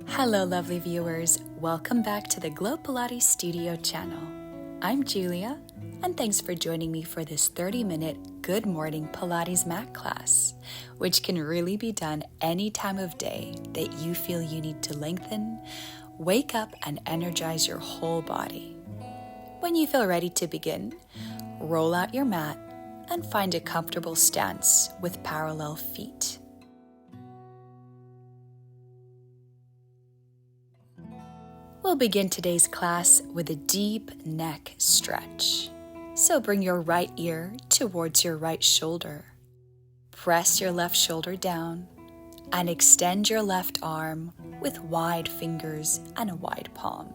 Hello lovely viewers, welcome back to the Glow Pilates Studio channel. I'm Julia, and thanks for joining me for this 30-minute Good Morning Pilates mat class, which can really be done any time of day that you feel you need to lengthen, wake up, and energize your whole body. When you feel ready to begin, roll out your mat and find a comfortable stance with parallel feet. We'll begin today's class with a deep neck stretch. So bring your right ear towards your right shoulder. Press your left shoulder down and extend your left arm with wide fingers and a wide palm.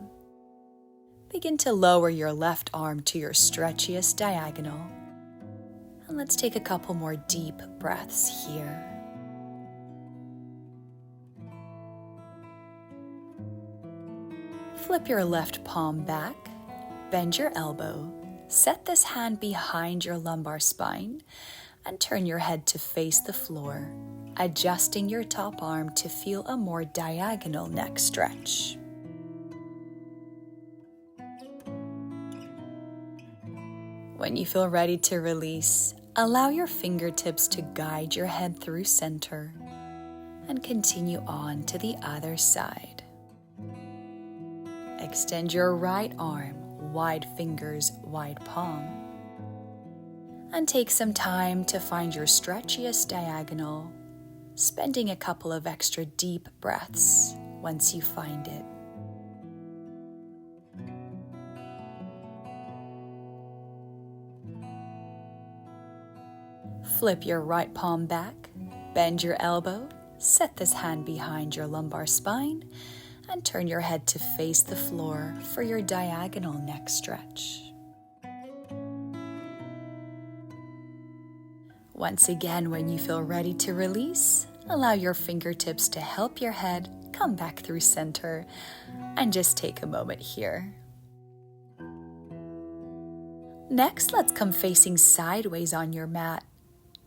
Begin to lower your left arm to your stretchiest diagonal. And let's take a couple more deep breaths here. Flip your left palm back, bend your elbow, set this hand behind your lumbar spine, and turn your head to face the floor, adjusting your top arm to feel a more diagonal neck stretch. When you feel ready to release, allow your fingertips to guide your head through center and continue on to the other side. Extend your right arm, wide fingers, wide palm. And take some time to find your stretchiest diagonal, spending a couple of extra deep breaths once you find it. Flip your right palm back, bend your elbow, set this hand behind your lumbar spine, and turn your head to face the floor for your diagonal neck stretch. Once again, when you feel ready to release, allow your fingertips to help your head come back through center, and just take a moment here. Next, let's come facing sideways on your mat.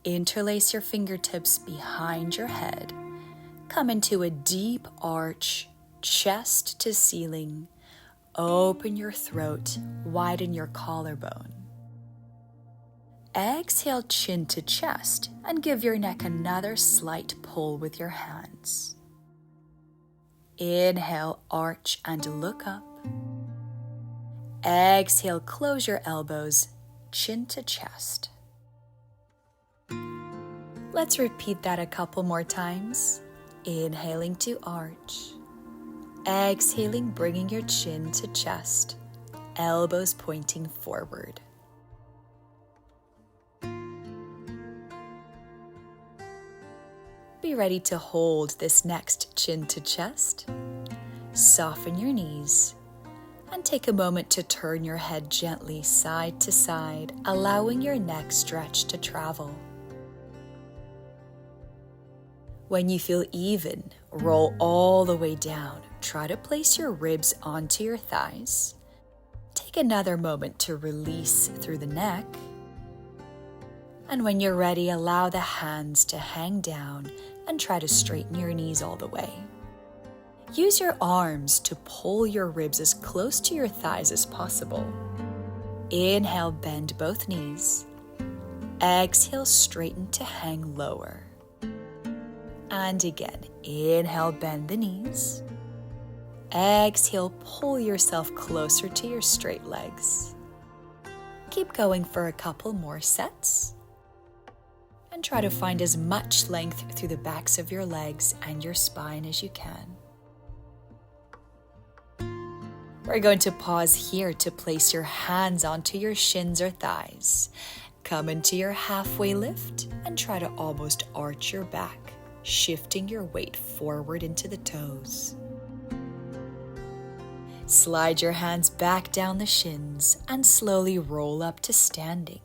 Interlace your fingertips behind your head. Come into a deep arch, chest to ceiling. Open your throat, widen your collarbone. Exhale, chin to chest, and give your neck another slight pull with your hands. Inhale, arch and look up. Exhale, close your elbows, chin to chest. Let's repeat that a couple more times. Inhaling to arch. Exhaling, bringing your chin to chest, elbows pointing forward. Be ready to hold this next chin to chest. Soften your knees and take a moment to turn your head gently side to side, allowing your neck stretch to travel. When you feel even, roll all the way down. Try to place your ribs onto your thighs. Take another moment to release through the neck. And when you're ready, allow the hands to hang down and try to straighten your knees all the way. Use your arms to pull your ribs as close to your thighs as possible. Inhale, bend both knees. Exhale, straighten to hang lower. And again, inhale, bend the knees. Exhale, pull yourself closer to your straight legs. Keep going for a couple more sets. And try to find as much length through the backs of your legs and your spine as you can. We're going to pause here to place your hands onto your shins or thighs. Come into your halfway lift and try to almost arch your back, shifting your weight forward into the toes. Slide your hands back down the shins and slowly roll up to standing.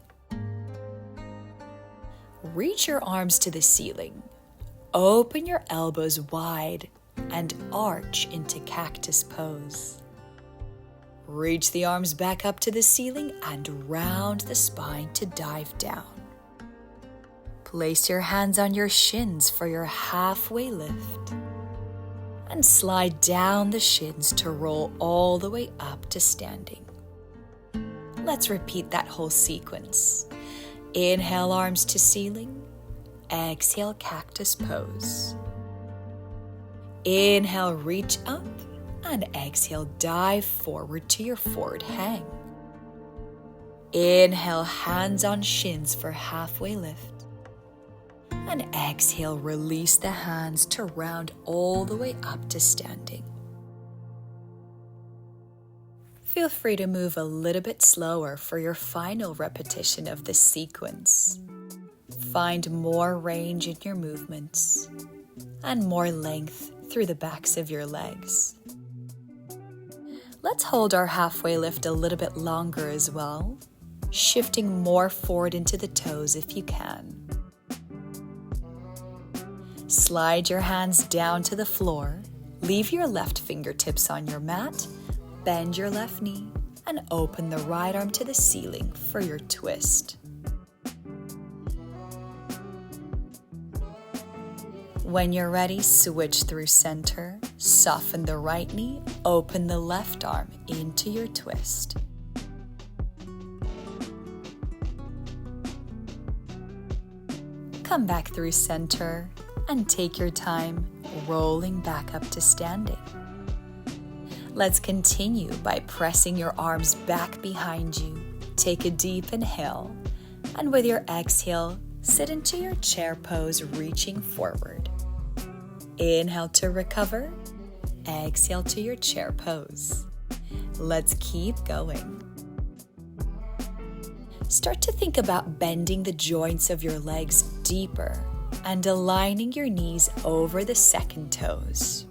Reach your arms to the ceiling. Open your elbows wide and arch into cactus pose. Reach the arms back up to the ceiling and round the spine to dive down. Place your hands on your shins for your halfway lift. And slide down the shins to roll all the way up to standing. Let's repeat that whole sequence. Inhale, arms to ceiling. Exhale, cactus pose. Inhale, reach up. And exhale, dive forward to your forward hang. Inhale, hands on shins for halfway lift. And exhale, release the hands to round all the way up to standing. Feel free to move a little bit slower for your final repetition of this sequence. Find more range in your movements and more length through the backs of your legs. Let's hold our halfway lift a little bit longer as well, shifting more forward into the toes if you can. Slide your hands down to the floor, leave your left fingertips on your mat, bend your left knee, and open the right arm to the ceiling for your twist. When you're ready, switch through center, soften the right knee, open the left arm into your twist. Come back through center and take your time rolling back up to standing. Let's continue by pressing your arms back behind you. Take a deep inhale, and with your exhale, sit into your chair pose, reaching forward. Inhale to recover, exhale to your chair pose. Let's keep going. Start to think about bending the joints of your legs deeper and aligning your knees over the second toes.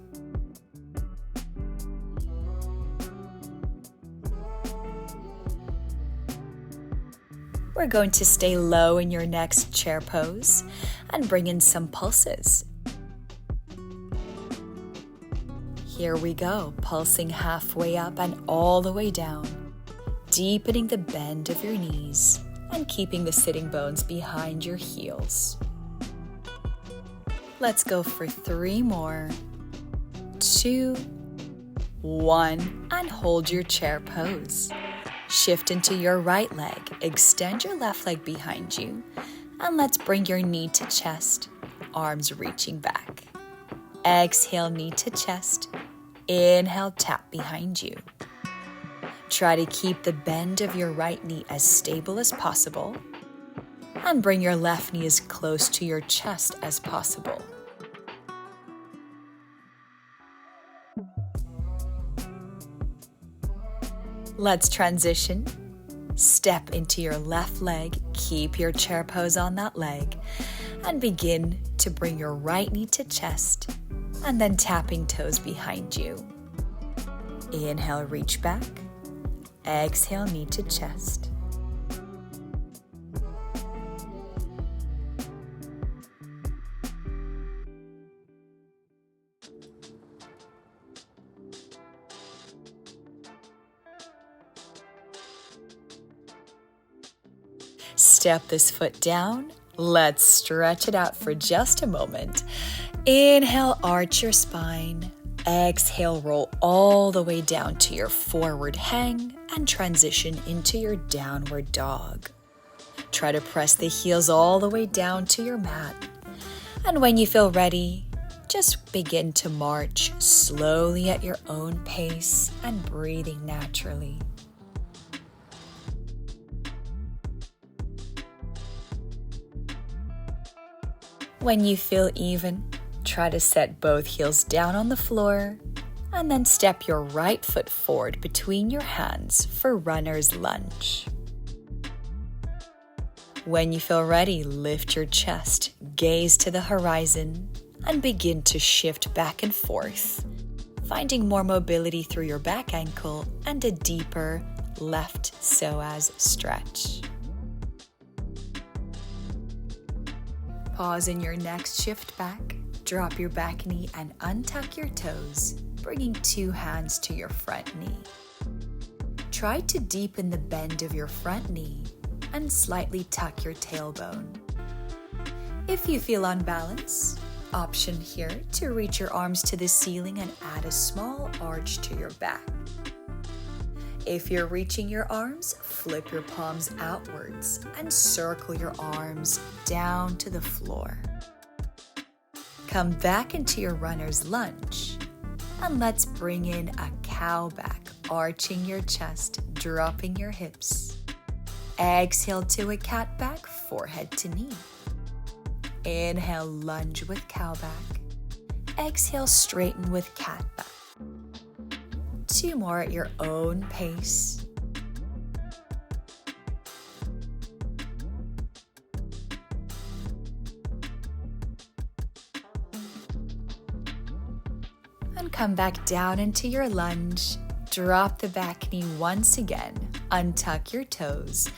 We're going to stay low in your next chair pose and bring in some pulses. Here we go, pulsing halfway up and all the way down, deepening the bend of your knees and keeping the sitting bones behind your heels. Let's go for 3 more. 2, 1, and hold your chair pose. Shift into your right leg, extend your left leg behind you, and let's bring your knee to chest, arms reaching back. Exhale, knee to chest. Inhale, tap behind you. Try to keep the bend of your right knee as stable as possible, and bring your left knee as close to your chest as possible. Let's transition. Step into your left leg, keep your chair pose on that leg, and begin to bring your right knee to chest, and then tapping toes behind you. Inhale, reach back. Exhale, knee to chest. Step this foot down. Let's stretch it out for just a moment. Inhale, arch your spine. Exhale, roll all the way down to your forward hang and transition into your downward dog. Try to press the heels all the way down to your mat. And when you feel ready, just begin to march slowly at your own pace and breathing naturally. When you feel even, try to set both heels down on the floor and then step your right foot forward between your hands for runner's lunge. When you feel ready, lift your chest, gaze to the horizon, and begin to shift back and forth, finding more mobility through your back ankle and a deeper left psoas stretch. Pause in your next shift back, drop your back knee and untuck your toes, bringing 2 hands to your front knee. Try to deepen the bend of your front knee and slightly tuck your tailbone. If you feel unbalanced, option here to reach your arms to the ceiling and add a small arch to your back. If you're reaching your arms, flip your palms outwards and circle your arms down to the floor. Come back into your runner's lunge, and let's bring in a cow back, arching your chest, dropping your hips. Exhale to a cat back, forehead to knee. Inhale, lunge with cow back. Exhale, straighten with cat back. 2 more at your own pace. And come back down into your lunge. Drop the back knee once again. Untuck your toes.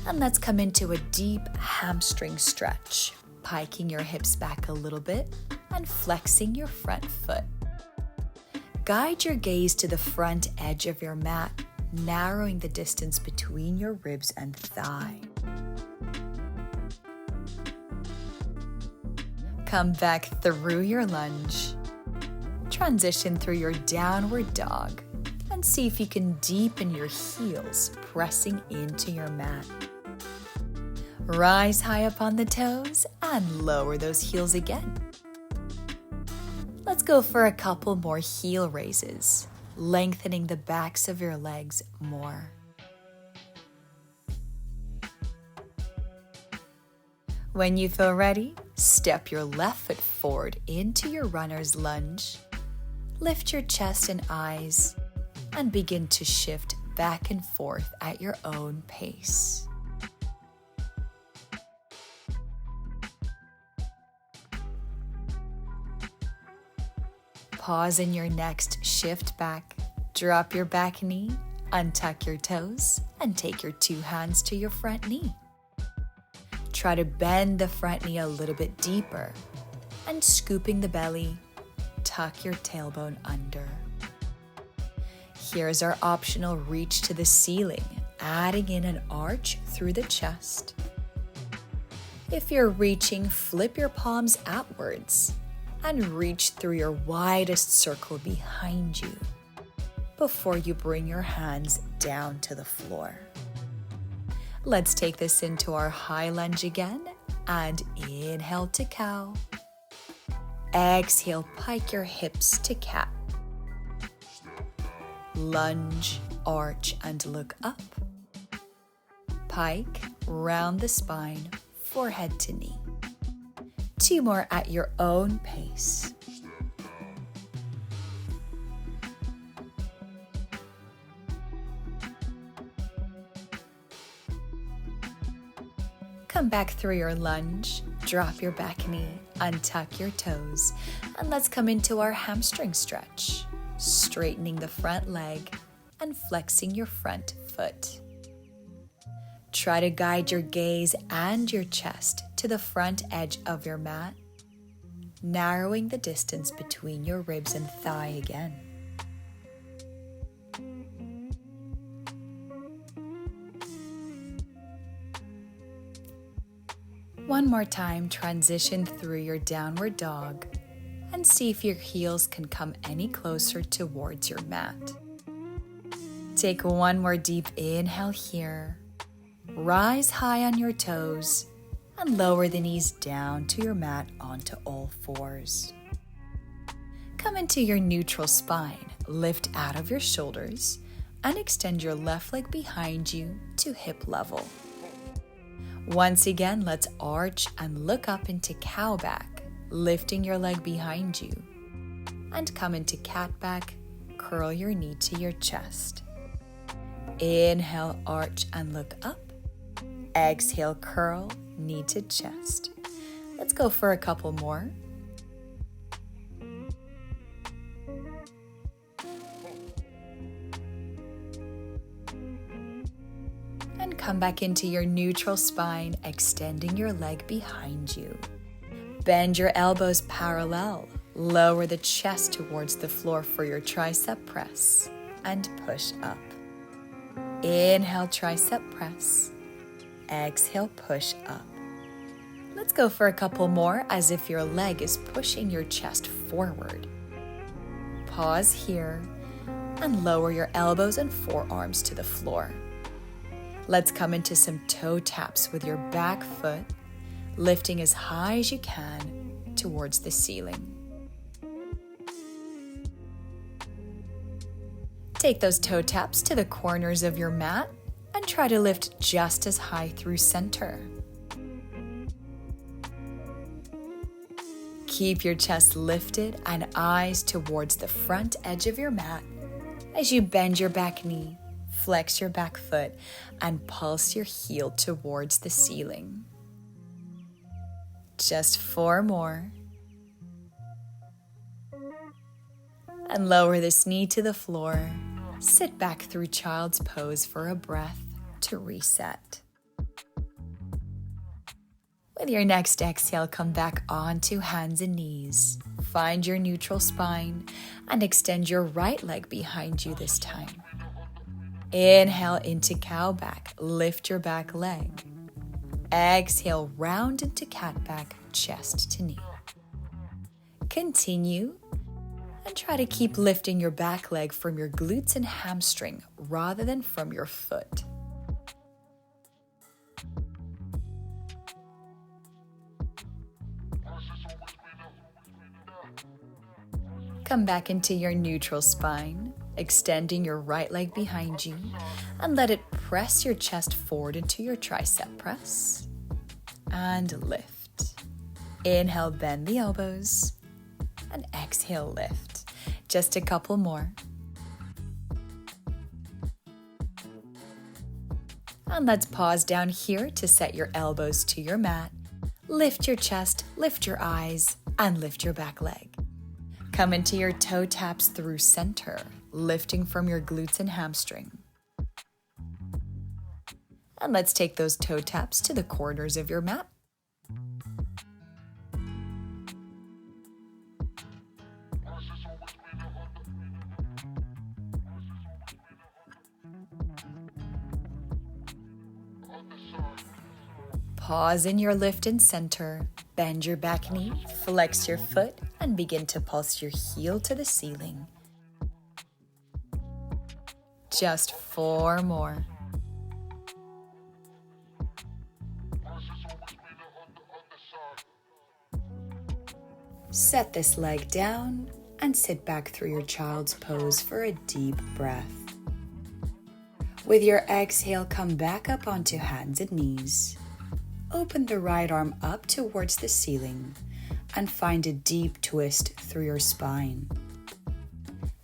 And let's come into a deep hamstring stretch, piking your hips back a little bit and flexing your front foot. Guide your gaze to the front edge of your mat, narrowing the distance between your ribs and thigh. Come back through your lunge. Transition through your downward dog and see if you can deepen your heels, pressing into your mat. Rise high up on the toes and lower those heels again. Let's go for a couple more heel raises, lengthening the backs of your legs more. When you feel ready, step your left foot forward into your runner's lunge. Lift your chest and eyes and begin to shift back and forth at your own pace. Pause in your next shift back. Drop your back knee, untuck your toes, and take your 2 hands to your front knee. Try to bend the front knee a little bit deeper and scooping the belly, tuck your tailbone under. Here's our optional reach to the ceiling, adding in an arch through the chest. If you're reaching, flip your palms outwards and reach through your widest circle behind you before you bring your hands down to the floor. Let's take this into our high lunge again and inhale to cow. Exhale, pike your hips to cat. Lunge, arch, and look up. Pike, round the spine, forehead to knee. 2 more at your own pace. Come back through your lunge, drop your back knee, untuck your toes, and let's come into our hamstring stretch, straightening the front leg and flexing your front foot. Try to guide your gaze and your chest to the front edge of your mat, narrowing the distance between your ribs and thigh again. One more time, transition through your downward dog and see if your heels can come any closer towards your mat. Take 1 more deep inhale here. Rise high on your toes and lower the knees down to your mat onto all 4s. Come into your neutral spine, lift out of your shoulders, and extend your left leg behind you to hip level. Once again, let's arch and look up into cow back, lifting your leg behind you. And come into cat back, curl your knee to your chest. Inhale, arch and look up. Exhale, curl, knee to chest. Let's go for a couple more. And come back into your neutral spine, extending your leg behind you. Bend your elbows parallel. Lower the chest towards the floor for your tricep press and push up. Inhale, tricep press. Exhale, push up. Let's go for a couple more as if your leg is pushing your chest forward. Pause here and lower your elbows and forearms to the floor. Let's come into some toe taps with your back foot, lifting as high as you can towards the ceiling. Take those toe taps to the corners of your mat and try to lift just as high through center. Keep your chest lifted and eyes towards the front edge of your mat as you bend your back knee, flex your back foot, and pulse your heel towards the ceiling. Just 4 more. And lower this knee to the floor. Sit back through child's pose for a breath to reset. With your next exhale, come back onto hands and knees. Find your neutral spine and extend your right leg behind you this time. Inhale into cow back, lift your back leg. Exhale, round into cat back, chest to knee. Continue and try to keep lifting your back leg from your glutes and hamstring rather than from your foot. Come back into your neutral spine, extending your right leg behind you, and let it press your chest forward into your tricep press. And lift. Inhale, bend the elbows, and exhale, lift. Just a couple more. And let's pause down here to set your elbows to your mat. Lift your chest, lift your eyes, and lift your back leg. Come into your toe taps through center, lifting from your glutes and hamstring. And let's take those toe taps to the corners of your mat. Pause in your lift and center, bend your back knee, flex your foot, and begin to pulse your heel to the ceiling. Just 4 more. Set this leg down and sit back through your child's pose for a deep breath. With your exhale, come back up onto hands and knees. Open the right arm up towards the ceiling and find a deep twist through your spine.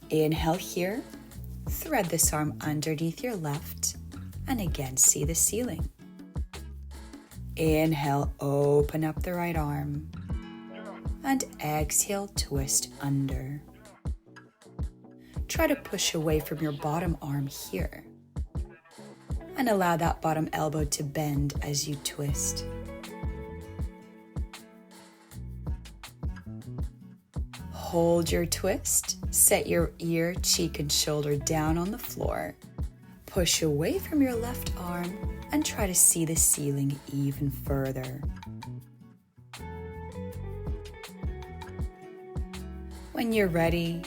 Inhale here, thread this arm underneath your left, and again see the ceiling. Inhale, open up the right arm, and exhale, twist under. Try to push away from your bottom arm here, and allow that bottom elbow to bend as you twist. Hold your twist, set your ear, cheek, and shoulder down on the floor. Push away from your left arm and try to see the ceiling even further. When you're ready,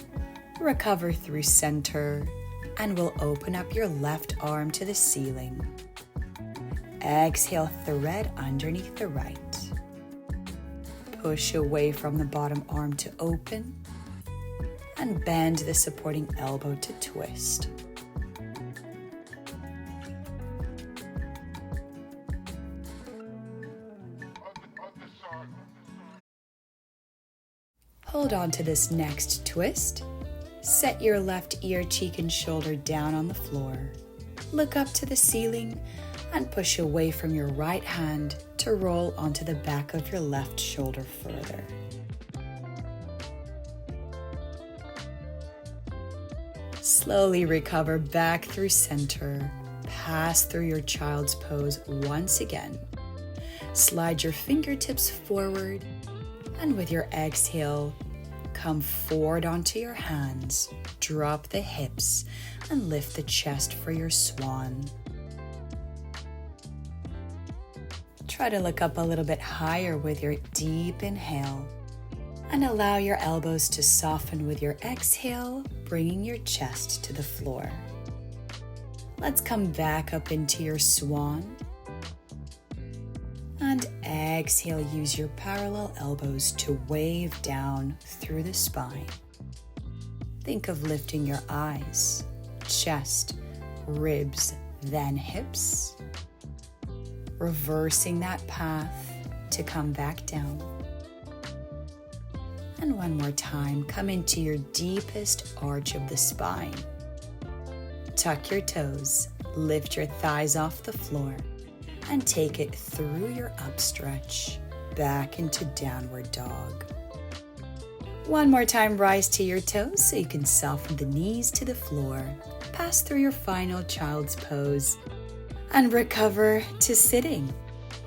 recover through center, and we'll open up your left arm to the ceiling. Exhale, thread underneath the right. Push away from the bottom arm to open, and bend the supporting elbow to twist. Hold on to this next twist. Set your left ear, cheek, and shoulder down on the floor. Look up to the ceiling and push away from your right hand to roll onto the back of your left shoulder further. Slowly recover back through center. Pass through your child's pose once again. Slide your fingertips forward, and with your exhale, come forward onto your hands, drop the hips, and lift the chest for your swan. Try to look up a little bit higher with your deep inhale and allow your elbows to soften with your exhale, bringing your chest to the floor. Let's come back up into your swan. And exhale, use your parallel elbows to wave down through the spine. Think of lifting your eyes, chest, ribs, then hips. Reversing that path to come back down. And one more time, come into your deepest arch of the spine. Tuck your toes, lift your thighs off the floor, and take it through your upstretch back into downward dog. One more time, rise to your toes so you can soften the knees to the floor. Pass through your final child's pose and recover to sitting.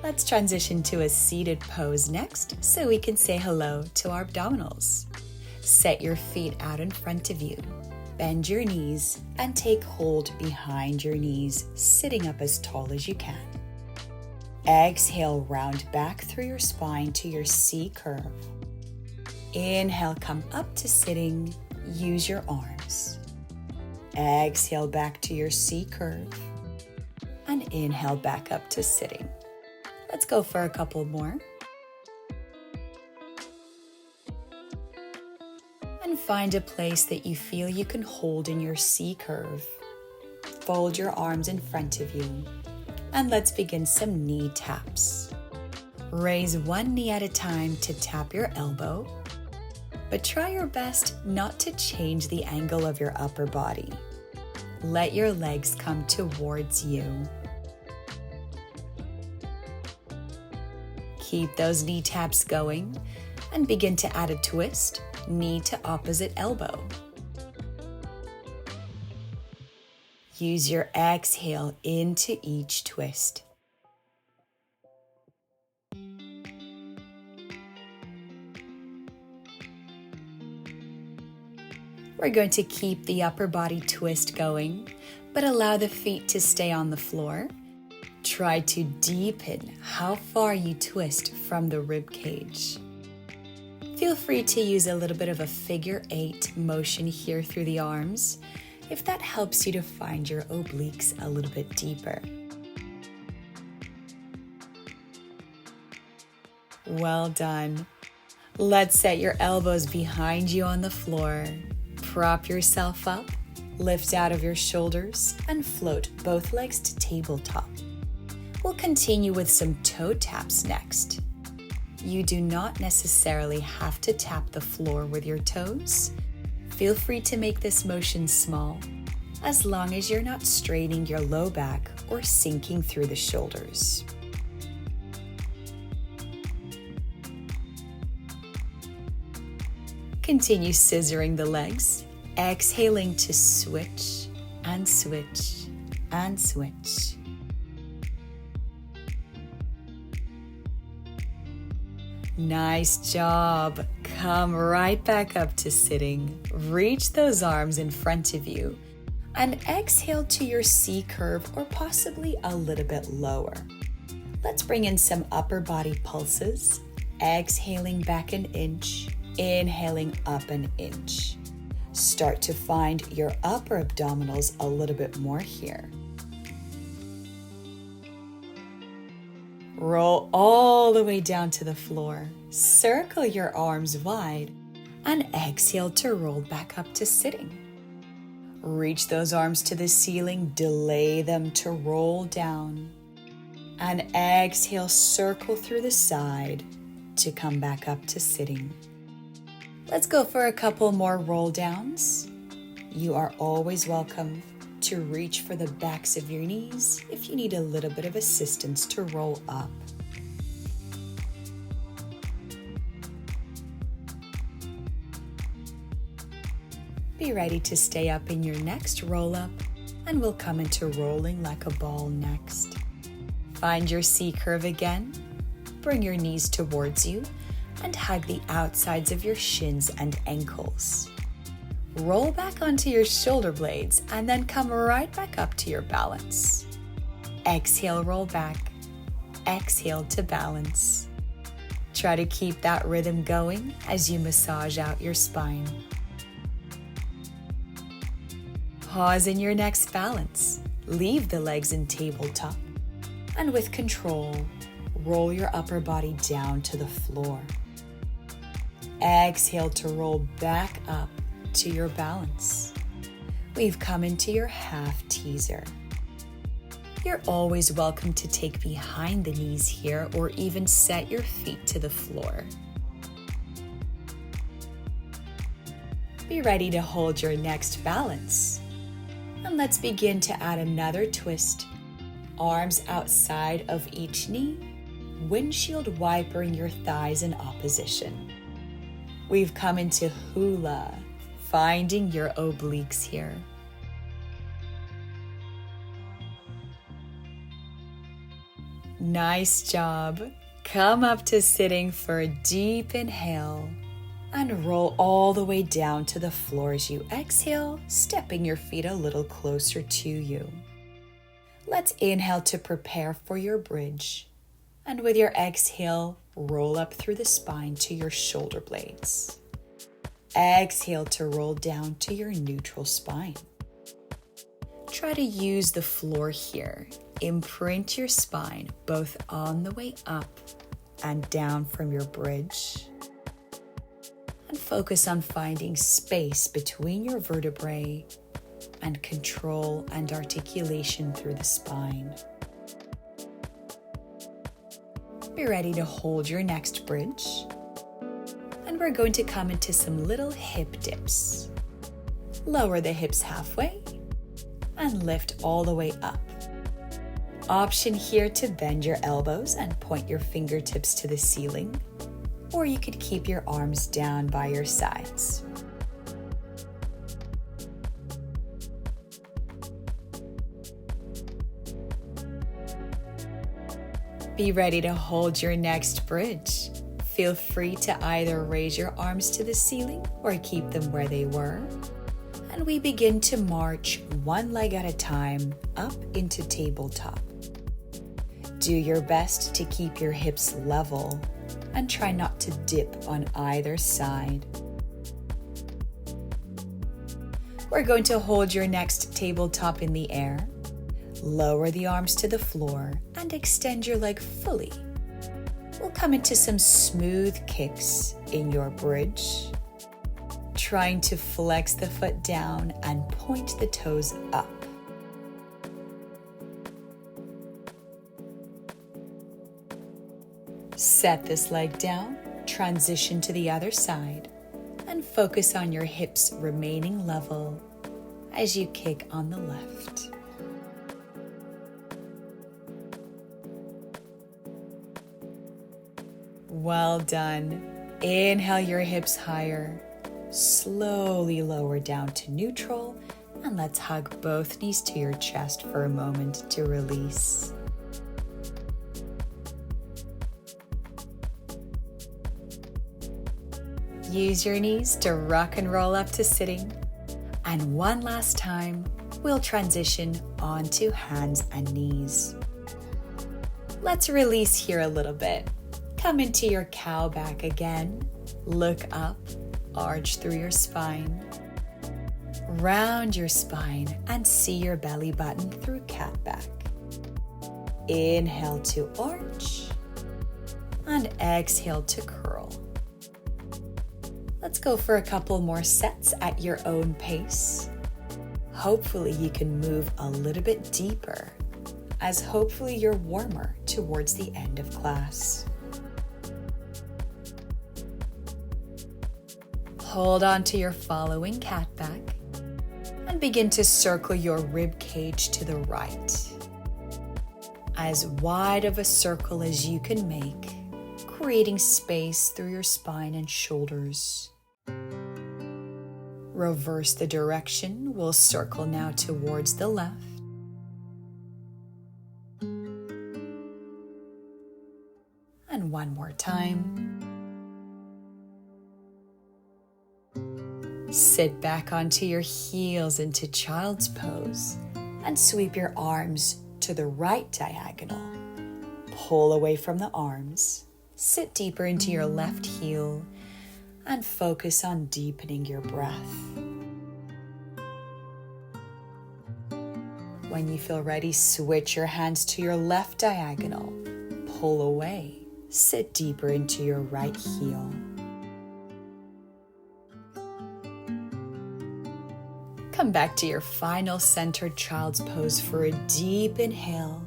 Let's transition to a seated pose next so we can say hello to our abdominals. Set your feet out in front of you. Bend your knees and take hold behind your knees, sitting up as tall as you can. Exhale, round back through your spine to your C curve. Inhale, come up to sitting. Use your arms. Exhale, back to your C curve. And inhale, back up to sitting. Let's go for a couple more. And find a place that you feel you can hold in your C curve. Fold your arms in front of you. And let's begin some knee taps. Raise one knee at a time to tap your elbow, but try your best not to change the angle of your upper body. Let your legs come towards you. Keep those knee taps going and begin to add a twist, knee to opposite elbow. Use your exhale into each twist. We're going to keep the upper body twist going, but allow the feet to stay on the floor. Try to deepen how far you twist from the rib cage. Feel free to use a little bit of a figure 8 motion here through the arms, if that helps you to find your obliques a little bit deeper. Well done. Let's set your elbows behind you on the floor. Prop yourself up, lift out of your shoulders, and float both legs to tabletop. We'll continue with some toe taps next. You do not necessarily have to tap the floor with your toes. Feel free to make this motion small, as long as you're not straining your low back or sinking through the shoulders. Continue scissoring the legs, exhaling to switch and switch and switch. Nice job. Come right back up to sitting. Reach those arms in front of you and exhale to your C curve or possibly a little bit lower. Let's bring in some upper body pulses. Exhaling back an inch, inhaling up an inch. Start to find your upper abdominals a little bit more here. Roll all the way down to the floor. Circle your arms wide and exhale to roll back up to sitting. Reach those arms to the ceiling, delay them to roll down. And exhale, circle through the side to come back up to sitting. Let's go for a couple more roll downs. You are always welcome to reach for the backs of your knees if you need a little bit of assistance to roll up. Be ready to stay up in your next roll up, and we'll come into rolling like a ball next. Find your C curve again. Bring your knees towards you and hug the outsides of your shins and ankles. Roll back onto your shoulder blades and then come right back up to your balance. Exhale, roll back. exhale to balance. Try to keep that rhythm going as you massage out your spine. Pause in your next balance. Leave the legs in tabletop. And with control, roll your upper body down to the floor. Exhale to roll back up to your balance. We've come into your half teaser. You're always welcome to take behind the knees here or even set your feet to the floor. Be ready to hold your next balance. And let's begin to add another twist. Arms outside of each knee, windshield wipering your thighs in opposition. We've come into hula, finding your obliques here. Nice job. Come up to sitting for a deep inhale and roll all the way down to the floor as you exhale, stepping your feet a little closer to you. Let's inhale to prepare for your bridge. And with your exhale, roll up through the spine to your shoulder blades. Exhale to roll down to your neutral spine. Try to use the floor here. Imprint your spine both on the way up and down from your bridge. And focus on finding space between your vertebrae and control and articulation through the spine. Be ready to hold your next bridge. And we're going to come into some little hip dips. Lower the hips halfway and lift all the way up. Option here to bend your elbows and point your fingertips to the ceiling, or you could keep your arms down by your sides. Be ready to hold your next bridge. Feel free to either raise your arms to the ceiling or keep them where they were. And we begin to march one leg at a time up into tabletop. Do your best to keep your hips level and try not to dip on either side. We're going to hold your next tabletop in the air. Lower the arms to the floor and extend your leg fully. We'll come into some smooth kicks in your bridge, trying to flex the foot down and point the toes up. Set this leg down, transition to the other side, and focus on your hips remaining level as you kick on the left. Well done. Inhale your hips higher. Slowly lower down to neutral, and let's hug both knees to your chest for a moment to release. Use your knees to rock and roll up to sitting. And one last time, we'll transition onto hands and knees. Let's release here a little bit. Come into your cow back again. Look up, arch through your spine. Round your spine and see your belly button through cat back. Inhale to arch and exhale to curl. Let's go for a couple more sets at your own pace. Hopefully you can move a little bit deeper, as hopefully you're warmer towards the end of class. Hold on to your following cat back and begin to circle your rib cage to the right. As wide of a circle as you can make, creating space through your spine and shoulders. Reverse the direction. We'll circle now towards the left. And one more time. Sit back onto your heels into child's pose and sweep your arms to the right diagonal. pull away from the arms, sit deeper into your left heel, and focus on deepening your breath. When you feel ready, switch your hands to your left diagonal, pull away, sit deeper into your right heel. Come back to your final centered child's pose for a deep inhale.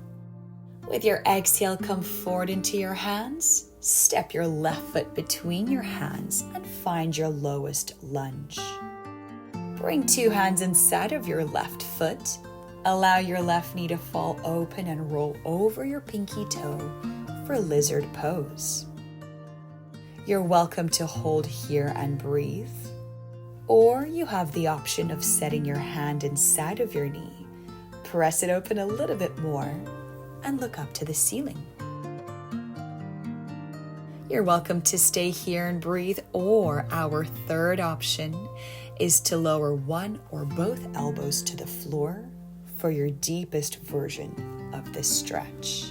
With your exhale, come forward into your hands. Step your left foot between your hands and find your lowest lunge. Bring 2 hands inside of your left foot. Allow your left knee to fall open and roll over your pinky toe for lizard pose. You're welcome to hold here and breathe. Or you have the option of setting your hand inside of your knee. Press it open a little bit more and look up to the ceiling. You're welcome to stay here and breathe, or our third option is to lower one or both elbows to the floor for your deepest version of this stretch.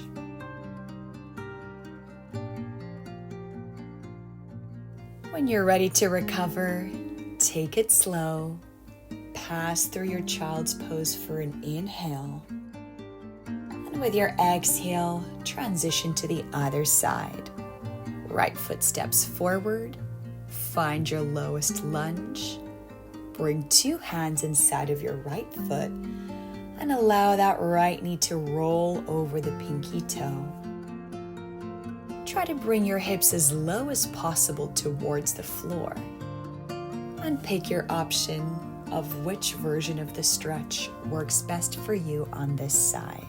When you're ready to recover, take it slow. Pass through your child's pose for an inhale. And with your exhale, transition to the other side. Right foot steps forward. Find your lowest lunge. Bring 2 hands inside of your right foot and allow that right knee to roll over the pinky toe. Try to bring your hips as low as possible towards the floor. And pick your option of which version of the stretch works best for you on this side.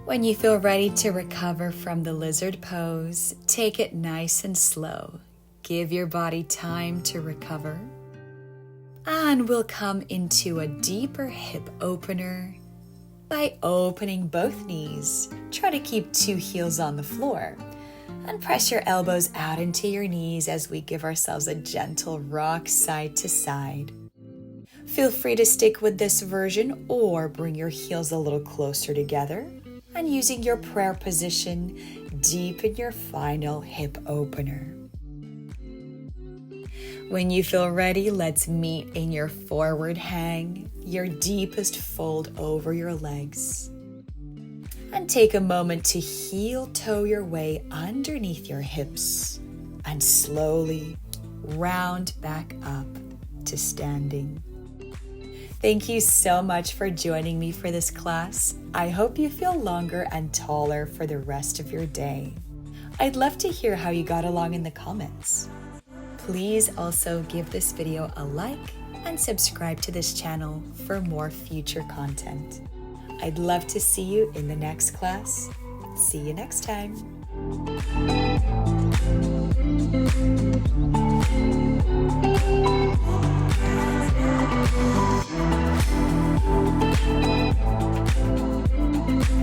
When you feel ready to recover from the lizard pose, take it nice and slow. Give your body time to recover. And we'll come into a deeper hip opener by opening both knees. Try to keep 2 heels on the floor. And press your elbows out into your knees as we give ourselves a gentle rock side to side. Feel free to stick with this version or bring your heels a little closer together. And using your prayer position, deepen your final hip opener. When you feel ready, let's meet in your forward hang, your deepest fold over your legs. And take a moment to heel toe your way underneath your hips and slowly round back up to standing. Thank you so much for joining me for this class. I hope you feel longer and taller for the rest of your day. I'd love to hear how you got along in the comments. Please also give this video a like and subscribe to this channel for more future content. I'd love to see you in the next class. See you next time.